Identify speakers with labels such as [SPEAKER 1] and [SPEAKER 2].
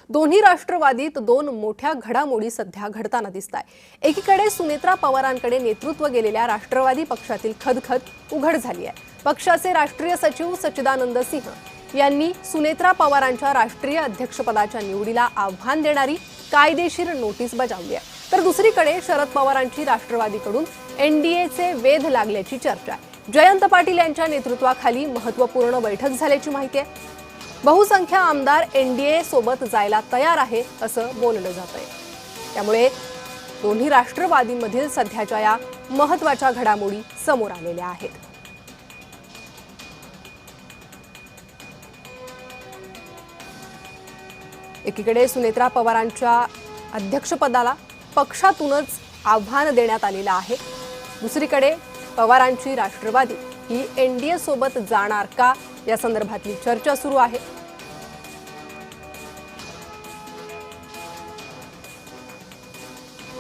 [SPEAKER 1] दोन्ही राष्ट्रवादीत दोन मोठ्या घडामोडी सध्या घडताना दिसताय। एकीकडे सुनेत्रा पवारांकडे नेतृत्व गेलेल्या राष्ट्रवादी पक्षातील खदखद उघड झाली आहे। पक्षाचे राष्ट्रीय सचिव सच्चिदानंद सिंह यांनी सुनेत्रा पवारांच्या राष्ट्रीय अध्यक्षपदाच्या निवडीला आव्हान देणारी कायदेशीर नोटीस बजावली आहे। तर दुसरीकडे शरद पवारांची राष्ट्रवादीकडून एनडीएचे वेध लागल्याची चर्चा आहे। जयंत पाटील यांच्या नेतृत्वाखाली महत्त्वपूर्ण बैठक झाल्याची माहिती आहे। बहुसंख्य आमदार एनडीए सोबत जायला तयार आहे असं बोललं जातंय। त्यामुळे दोन्ही राष्ट्रवादींमधील सध्याच्या या महत्त्वाच्या घडामोडी समोर आलेल्या आहेत। एकीकडे सुनेत्रा पवारांच्या अध्यक्षपदाला पक्षातूनच आव्हान देण्यात आलेलं आहे। दुसरीकडे पवारांची राष्ट्रवादी ही एनडीए सोबत जाणार का या संदर्भातली चर्चा सुरू आहे।